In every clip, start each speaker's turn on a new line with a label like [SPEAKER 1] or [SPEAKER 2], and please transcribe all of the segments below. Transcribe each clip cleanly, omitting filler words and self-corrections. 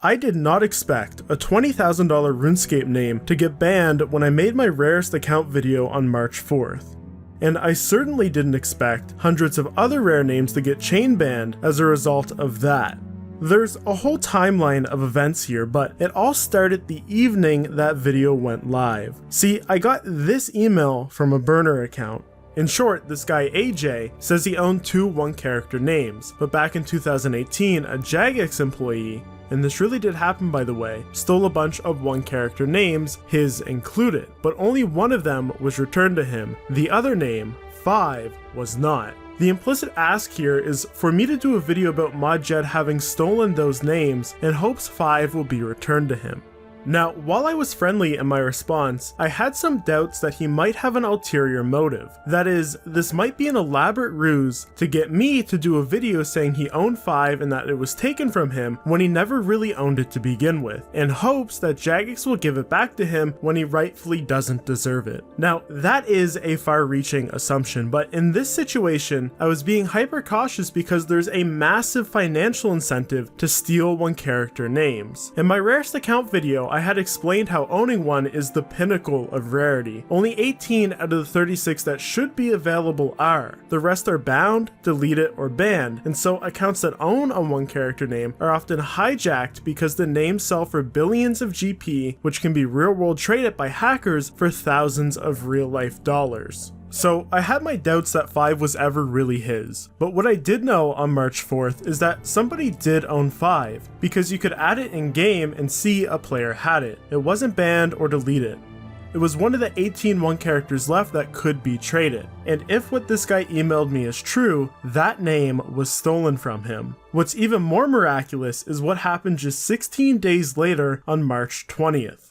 [SPEAKER 1] I did not expect a $20,000 RuneScape name to get banned when I made my rarest account video on March 4th. And I certainly didn't expect hundreds of other rare names to get chain banned as a result of that. There's a whole timeline of events here, but it all started the evening that video went live. See, I got this email from a burner account. In short, this guy AJ says he owned two one-character names, but back in 2018, a Jagex employee, and this really did happen by the way, stole a bunch of one-character names, his included, but only one of them was returned to him. The other name, 5, was not. The implicit ask here is for me to do a video about ModJed having stolen those names in hopes 5 will be returned to him. Now, while I was friendly in my response, I had some doubts that he might have an ulterior motive. That is, this might be an elaborate ruse to get me to do a video saying he owned 5 and that it was taken from him when he never really owned it to begin with, in hopes that Jagex will give it back to him when he rightfully doesn't deserve it. Now, that is a far-reaching assumption, but in this situation, I was being hyper cautious because there's a massive financial incentive to steal one-character names. In my rarest account video, I had explained how owning one is the pinnacle of rarity. Only 18 out of the 36 that should be available are. The rest are bound, deleted, or banned, and so accounts that own a one character name are often hijacked because the names sell for billions of GP, which can be real world traded by hackers for thousands of real life dollars. So I had my doubts that 5 was ever really his, but what I did know on March 4th is that somebody did own 5, because you could add it in game and see a player had it. It wasn't banned or deleted. It was one of the 18 one characters left that could be traded, and if what this guy emailed me is true, that name was stolen from him. What's even more miraculous is what happened just 16 days later on March 20th.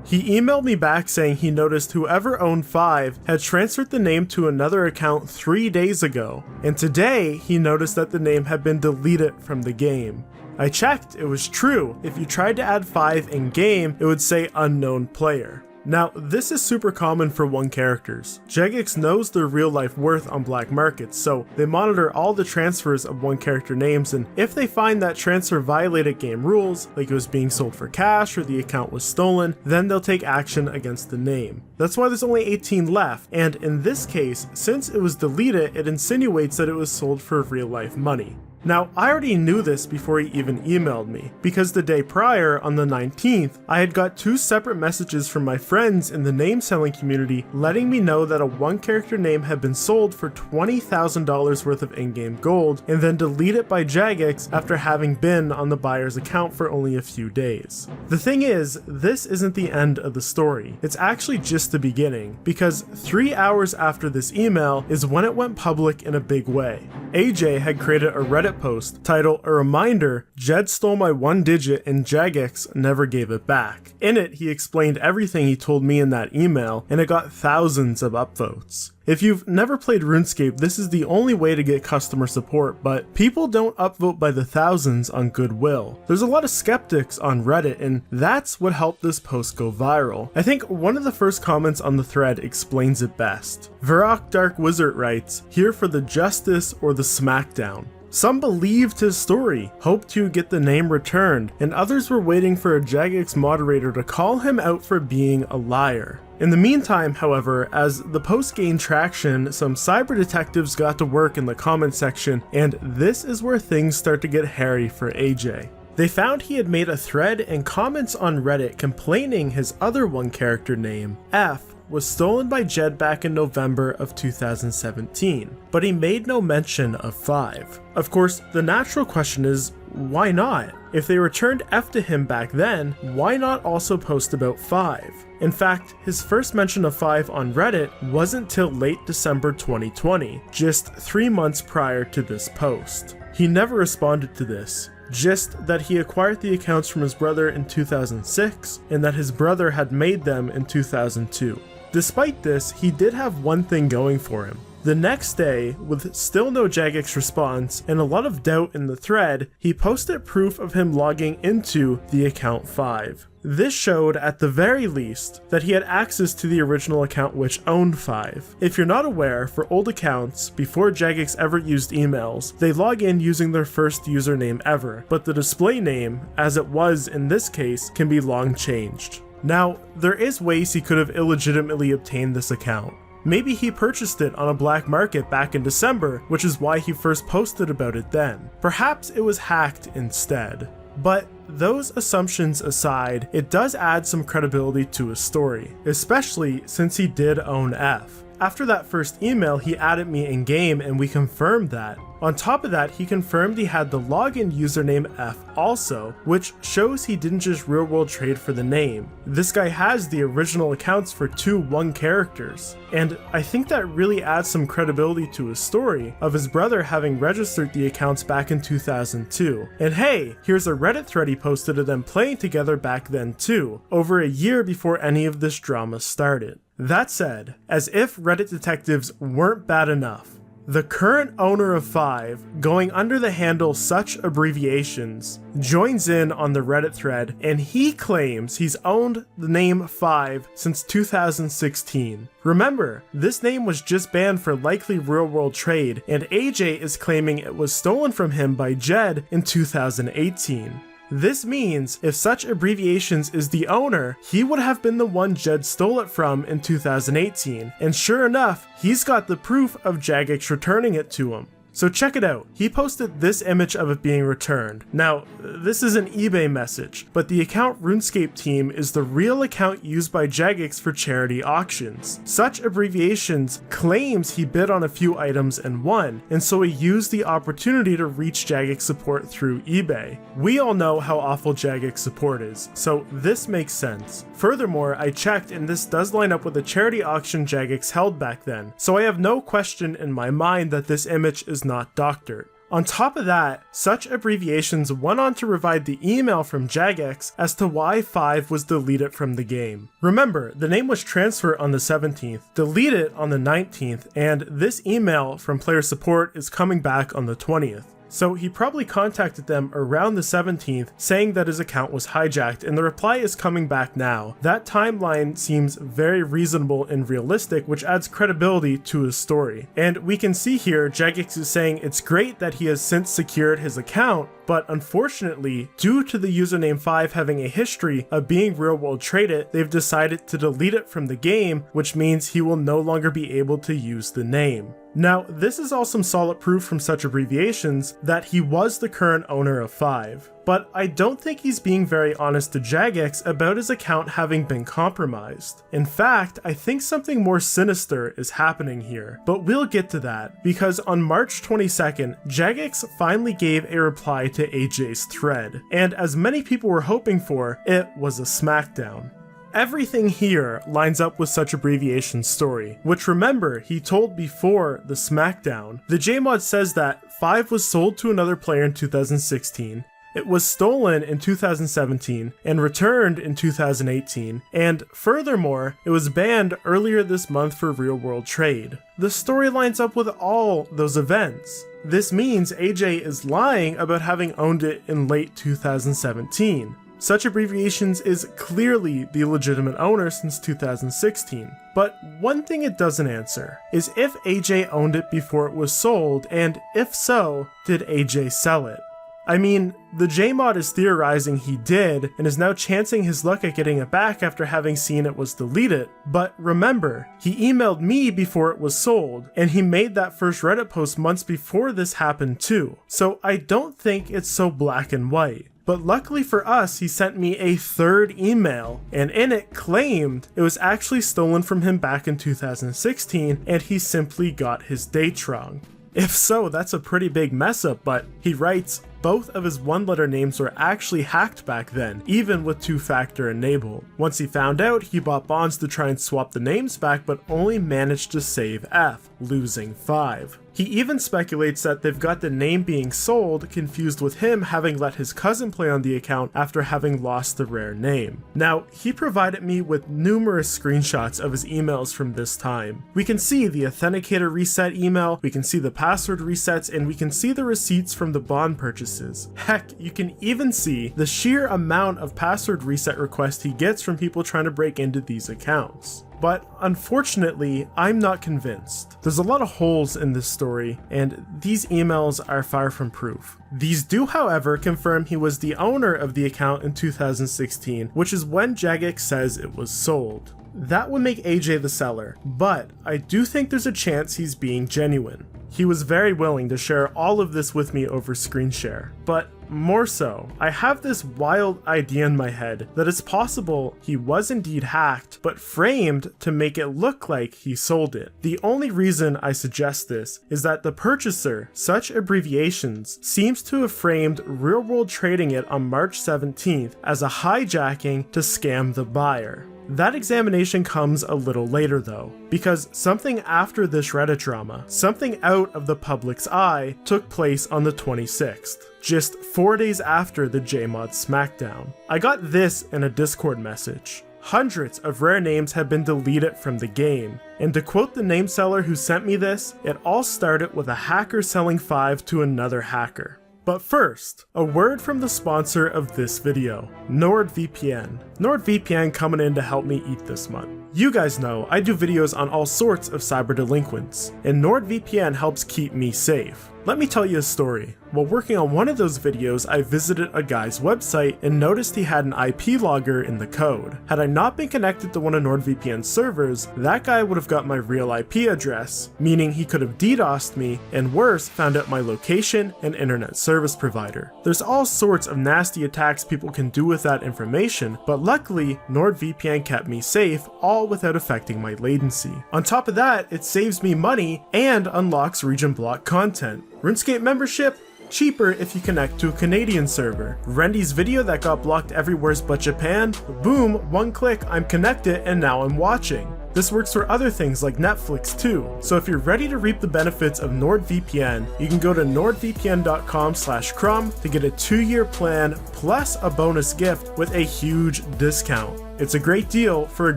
[SPEAKER 1] He emailed me back saying he noticed whoever owned 5 had transferred the name to another account 3 days ago, and today he noticed that the name had been deleted from the game. I checked, it was true. If you tried to add 5 in game, it would say unknown player. Now, this is super common for one characters. Jagex knows their real life worth on black markets, so they monitor all the transfers of one character names, and if they find that transfer violated game rules, like it was being sold for cash or the account was stolen, then they'll take action against the name. That's why there's only 18 left, and in this case, since it was deleted, it insinuates that it was sold for real life money. Now, I already knew this before he even emailed me, because the day prior, on the 19th, I had got 2 separate messages from my friends in the name selling community letting me know that a one character name had been sold for $20,000 worth of in-game gold and then deleted by Jagex after having been on the buyer's account for only a few days. The thing is, this isn't the end of the story. It's actually just the beginning, because 3 hours after this email is when it went public in a big way. AJ had created a Reddit post titled "A Reminder, Jed stole my 1 digit and Jagex never gave it back." In it, he explained everything he told me in that email, and it got thousands of upvotes. If you've never played RuneScape, this is the only way to get customer support, but people don't upvote by the thousands on goodwill. There's a lot of skeptics on Reddit, and that's what helped this post go viral. I think one of the first comments on the thread explains it best. Varrock Dark Wizard writes, "Here for the justice or the smackdown." Some believed his story, hoped to get the name returned, and others were waiting for a Jagex moderator to call him out for being a liar. In the meantime, however, as the post gained traction, some cyber detectives got to work in the comment section, and this is where things start to get hairy for AJ. They found he had made a thread and comments on Reddit complaining his other one character name, F, was stolen by Jed back in November of 2017, but he made no mention of 5. Of course, the natural question is, why not? If they returned F to him back then, why not also post about 5? In fact, his first mention of 5 on Reddit wasn't till late December 2020, just 3 months prior to this post. He never responded to this, just that he acquired the accounts from his brother in 2006 and that his brother had made them in 2002. Despite this, he did have one thing going for him. The next day, with still no Jagex response and a lot of doubt in the thread, he posted proof of him logging into the account 5. This showed, at the very least, that he had access to the original account which owned 5. If you're not aware, for old accounts, before Jagex ever used emails, they log in using their first username ever, but the display name, as it was in this case, can be long changed. Now, there is ways he could have illegitimately obtained this account. Maybe he purchased it on a black market back in December, which is why he first posted about it then. Perhaps it was hacked instead. But those assumptions aside, it does add some credibility to his story, especially since he did own F. After that first email, he added me in game and we confirmed that. On top of that, he confirmed he had the login username F also, which shows he didn't just real world trade for the name. This guy has the original accounts for 2 1 characters. And I think that really adds some credibility to his story of his brother having registered the accounts back in 2002. And hey, here's a Reddit thread he posted of them playing together back then too, over a year before any of this drama started. That said, as if Reddit detectives weren't bad enough, the current owner of 5, going under the handle such abbreviations, joins in on the Reddit thread and he claims he's owned the name 5 since 2016. Remember, this name was just banned for likely real-world trade, and AJ is claiming it was stolen from him by Jed in 2018. This means if such abbreviations is the owner, he would have been the one Jed stole it from in 2018, and sure enough, he's got the proof of Jagex returning it to him. So check it out. He posted this image of it being returned. Now, this is an eBay message, but the account RuneScape team is the real account used by Jagex for charity auctions. Such abbreviations claims he bid on a few items and won, and so he used the opportunity to reach Jagex support through eBay. We all know how awful Jagex support is, so this makes sense. Furthermore, I checked and this does line up with a charity auction Jagex held back then, so I have no question in my mind that this image is not doctored. On top of that, such abbreviations went on to provide the email from Jagex as to why 5 was deleted from the game. Remember, the name was transferred on the 17th, deleted on the 19th, and this email from player support is coming back on the 20th. So he probably contacted them around the 17th saying that his account was hijacked, and the reply is coming back now. That timeline seems very reasonable and realistic, which adds credibility to his story. And we can see here Jagex is saying it's great that he has since secured his account, but unfortunately, due to the username 5 having a history of being real-world traded, they've decided to delete it from the game, which means he will no longer be able to use the name. Now, this is all some solid proof from such abbreviations that he was the current owner of 5. But I don't think he's being very honest to Jagex about his account having been compromised. In fact, I think something more sinister is happening here. But we'll get to that, because on March 22nd, Jagex finally gave a reply to AJ's thread. And as many people were hoping for, it was a smackdown. Everything here lines up with such abbreviation story, which remember he told before the smackdown. The JMod says that 5 was sold to another player in 2016, it was stolen in 2017 and returned in 2018, and furthermore, it was banned earlier this month for real-world trade. The story lines up with all those events. This means AJ is lying about having owned it in late 2017. Such abbreviations is clearly the legitimate owner since 2016. But one thing it doesn't answer is if AJ owned it before it was sold, and if so, did AJ sell it? I mean, the JMod is theorizing he did, and is now chancing his luck at getting it back after having seen it was deleted. But remember, he emailed me before it was sold, and he made that first Reddit post months before this happened too. So I don't think it's so black and white. But luckily for us, he sent me a third email, and in it claimed it was actually stolen from him back in 2016, and he simply got his dates wrong. If so, that's a pretty big mess up, but he writes, both of his one-letter names were actually hacked back then, even with two-factor enabled. Once he found out, he bought bonds to try and swap the names back, but only managed to save F. losing 5. He even speculates that they've got the name being sold confused with him having let his cousin play on the account after having lost the rare name. Now, he provided me with numerous screenshots of his emails from this time. We can see the authenticator reset email, we can see the password resets, and we can see the receipts from the bond purchases. Heck, you can even see the sheer amount of password reset requests he gets from people trying to break into these accounts. But unfortunately, I'm not convinced. There's a lot of holes in this story, and these emails are far from proof. These do, however, confirm he was the owner of the account in 2016, which is when Jagex says it was sold. That would make AJ the seller, but I do think there's a chance he's being genuine. He was very willing to share all of this with me over screen share, but more so, I have this wild idea in my head that it's possible he was indeed hacked, but framed to make it look like he sold it. The only reason I suggest this is that the purchaser, such abbreviations, seems to have framed real-world trading it on March 17th as a hijacking to scam the buyer. That examination comes a little later though, because something after this Reddit drama, something out of the public's eye, took place on the 26th, just 4 days after the JMod smackdown. I got this in a Discord message. Hundreds of rare names have been deleted from the game, and to quote the name seller who sent me this, it all started with a hacker selling 5 to another hacker. But first, a word from the sponsor of this video, NordVPN. NordVPN coming in to help me eat this month. You guys know I do videos on all sorts of cyber delinquents, and NordVPN helps keep me safe. Let me tell you a story. While working on one of those videos, I visited a guy's website and noticed he had an IP logger in the code. Had I not been connected to one of NordVPN's servers, that guy would have got my real IP address, meaning he could have DDoSed me, and worse, found out my location and internet service provider. There's all sorts of nasty attacks people can do with that information, but luckily, NordVPN kept me safe, all without affecting my latency. On top of that, it saves me money and unlocks region block content. RuneScape membership? Cheaper if you connect to a Canadian server. Rendy's video that got blocked everywhere but Japan? Boom, one click, I'm connected and now I'm watching. This works for other things like Netflix too, so if you're ready to reap the benefits of NordVPN, you can go to nordvpn.com/crumb to get a 2-year plan plus a bonus gift with a huge discount. It's a great deal for a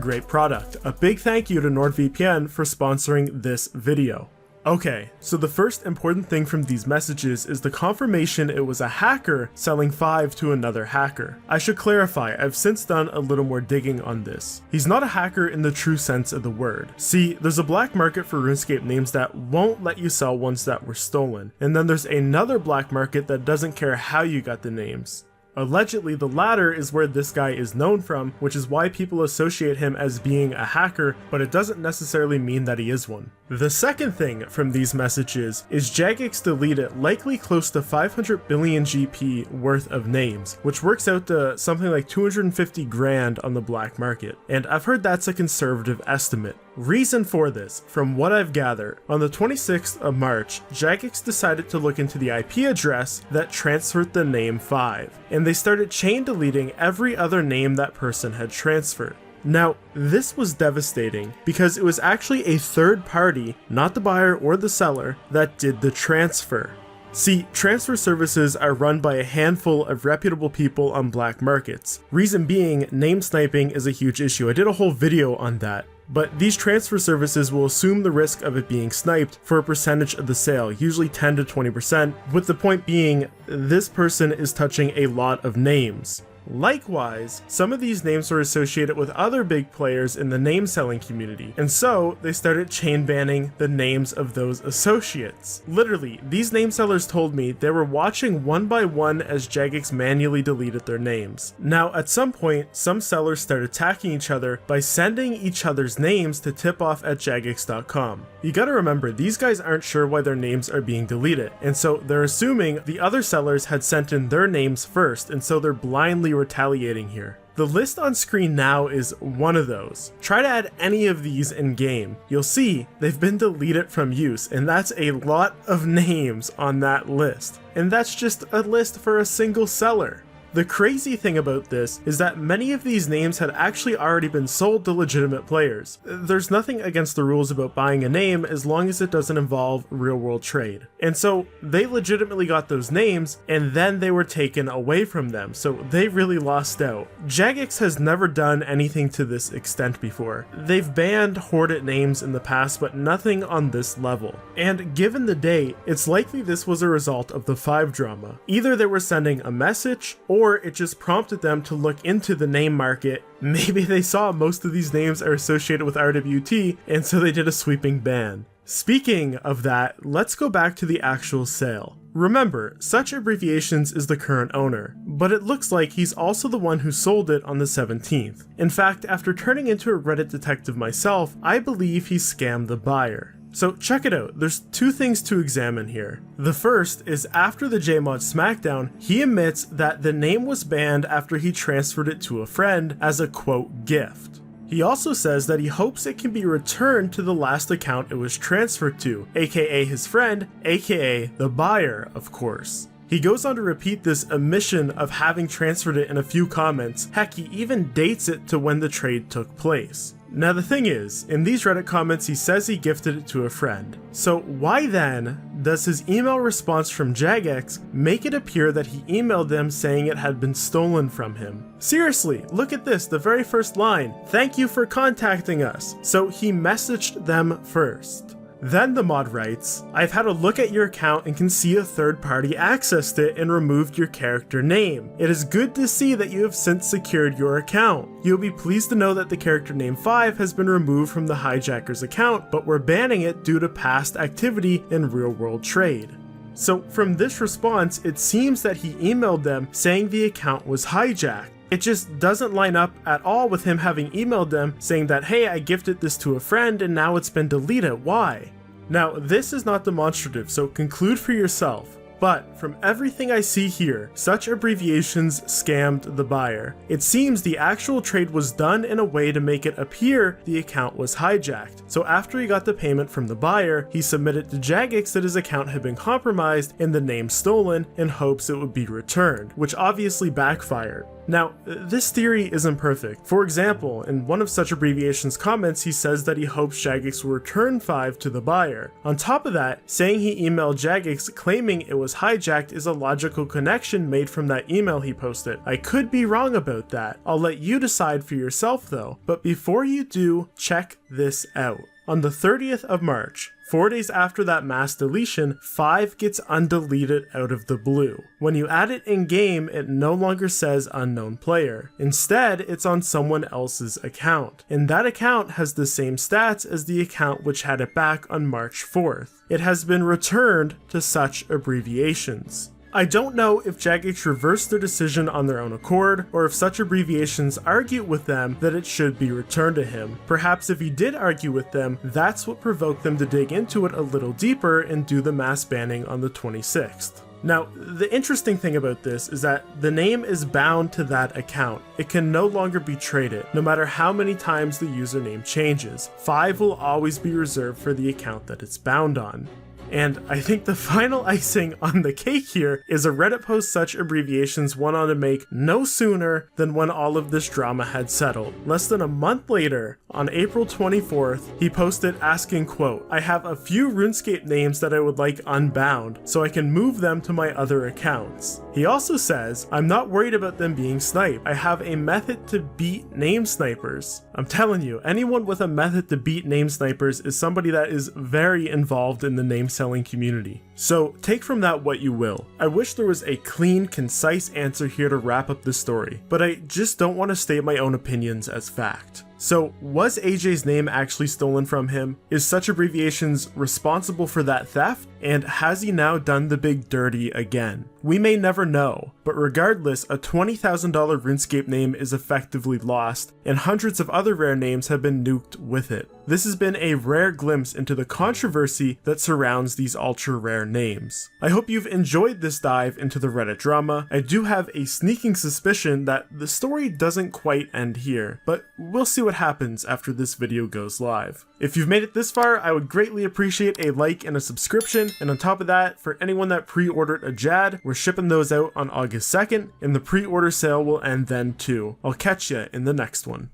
[SPEAKER 1] great product. A big thank you to NordVPN for sponsoring this video. Okay, so the first important thing from these messages is the confirmation it was a hacker selling 5 to another hacker. I should clarify, I've since done a little more digging on this. He's not a hacker in the true sense of the word. See, there's a black market for RuneScape names that won't let you sell ones that were stolen, and then there's another black market that doesn't care how you got the names. Allegedly, the latter is where this guy is known from, which is why people associate him as being a hacker, but it doesn't necessarily mean that he is one. The second thing from these messages is Jagex deleted likely close to 500 billion GP worth of names, which works out to something like 250 grand on the black market, and I've heard that's a conservative estimate. Reason for this, from what I've gathered, on the 26th of March, Jagex decided to look into the IP address that transferred the name 5, and they started chain deleting every other name that person had transferred. Now, this was devastating because it was actually a third party, not the buyer or the seller, that did the transfer. See, transfer services are run by a handful of reputable people on black markets. Reason being, name sniping is a huge issue. I did a whole video on that. But these transfer services will assume the risk of it being sniped for a percentage of the sale, usually 10 to 20%, with the point being, this person is touching a lot of names. Likewise, some of these names were associated with other big players in the name selling community, and so they started chain banning the names of those associates. Literally, these name sellers told me they were watching one by one as Jagex manually deleted their names. Now, at some point, some sellers started attacking each other by sending each other's names to tipoff@jagex.com. You gotta remember, these guys aren't sure why their names are being deleted, and so they're assuming the other sellers had sent in their names first, and so they're blindly retaliating here. The list on screen now is one of those. Try to add any of these in game. You'll see they've been deleted from use, and that's a lot of names on that list. And that's just a list for a single seller. The crazy thing about this is that many of these names had actually already been sold to legitimate players. There's nothing against the rules about buying a name as long as it doesn't involve real-world trade. And so they legitimately got those names, and then they were taken away from them, so they really lost out. Jagex has never done anything to this extent before. They've banned hoarded names in the past, but nothing on this level. And given the date, it's likely this was a result of the 5 drama. Either they were sending a message, or it just prompted them to look into the name market. Maybe they saw most of these names are associated with RWT, and so they did a sweeping ban. Speaking of that, let's go back to the actual sale. Remember, Such Abbreviations is the current owner, but it looks like he's also the one who sold it on the 17th. In fact, after turning into a Reddit detective myself, I believe he scammed the buyer. So check it out, there's 2 things to examine here. The first is after the JMod Smackdown, he admits that the name was banned after he transferred it to a friend as a quote gift. He also says that he hopes it can be returned to the last account it was transferred to, aka his friend, aka the buyer, of course. He goes on to repeat this omission of having transferred it in a few comments. Heck, he even dates it to when the trade took place. Now the thing is, in these Reddit comments he says he gifted it to a friend. So why then does his email response from Jagex make it appear that he emailed them saying it had been stolen from him? Seriously, look at this, the very first line. Thank you for contacting us. So he messaged them first. Then the mod writes, I've had a look at your account and can see a third party accessed it and removed your character name. It is good to see that you have since secured your account. You'll be pleased to know that the character name 5 has been removed from the hijacker's account, but we're banning it due to past activity in real world trade. So from this response, it seems that he emailed them saying the account was hijacked. It just doesn't line up at all with him having emailed them saying that, hey, I gifted this to a friend and now it's been deleted, why? Now, this is not demonstrative, so conclude for yourself. But from everything I see here, Such Abbreviations scammed the buyer. It seems the actual trade was done in a way to make it appear the account was hijacked. So after he got the payment from the buyer, he submitted to Jagex that his account had been compromised and the name stolen in hopes it would be returned, which obviously backfired. Now, this theory isn't perfect. For example, in one of Such Abbreviations' comments, he says that he hopes Jagex will return 5 to the buyer. On top of that, saying he emailed Jagex claiming it was hijacked is a logical connection made from that email he posted. I could be wrong about that. I'll let you decide for yourself though. But before you do, check this out. On the 30th of March, 4 days after that mass deletion, 5 gets undeleted out of the blue. When you add it in game, it no longer says unknown player. Instead, it's on someone else's account. And that account has the same stats as the account which had it back on March 4th. It has been returned to Such Abbreviations. I don't know if Jagex reversed their decision on their own accord, or if Such Abbreviations argued with them that it should be returned to him. Perhaps if he did argue with them, that's what provoked them to dig into it a little deeper and do the mass banning on the 26th. Now, the interesting thing about this is that the name is bound to that account. It can no longer be traded, no matter how many times the username changes. 5 will always be reserved for the account that it's bound on. And I think the final icing on the cake here is a Reddit post Such Abbreviations went on to make no sooner than when all of this drama had settled. Less than a month later, on April 24th, he posted asking, quote, I have a few RuneScape names that I would like unbound, so I can move them to my other accounts. He also says, I'm not worried about them being sniped. I have a method to beat name snipers. I'm telling you, anyone with a method to beat name snipers is somebody that is very involved in the name selling community. So take from that what you will. I wish there was a clean, concise answer here to wrap up the story, but I just don't want to state my own opinions as fact. So, was AJ's name actually stolen from him? Is Such Abbreviations responsible for that theft? And has he now done the big dirty again? We may never know, but regardless, a $20,000 RuneScape name is effectively lost, and hundreds of other rare names have been nuked with it. This has been a rare glimpse into the controversy that surrounds these ultra rare names. I hope you've enjoyed this dive into the Reddit drama. I do have a sneaking suspicion that the story doesn't quite end here, but we'll see what what happens after this video goes live. If you've made it this far, I would greatly appreciate a like and a subscription, and on top of that, for anyone that pre-ordered a Jad, we're shipping those out on August 2nd, and the pre-order sale will end then too. I'll catch ya in the next one.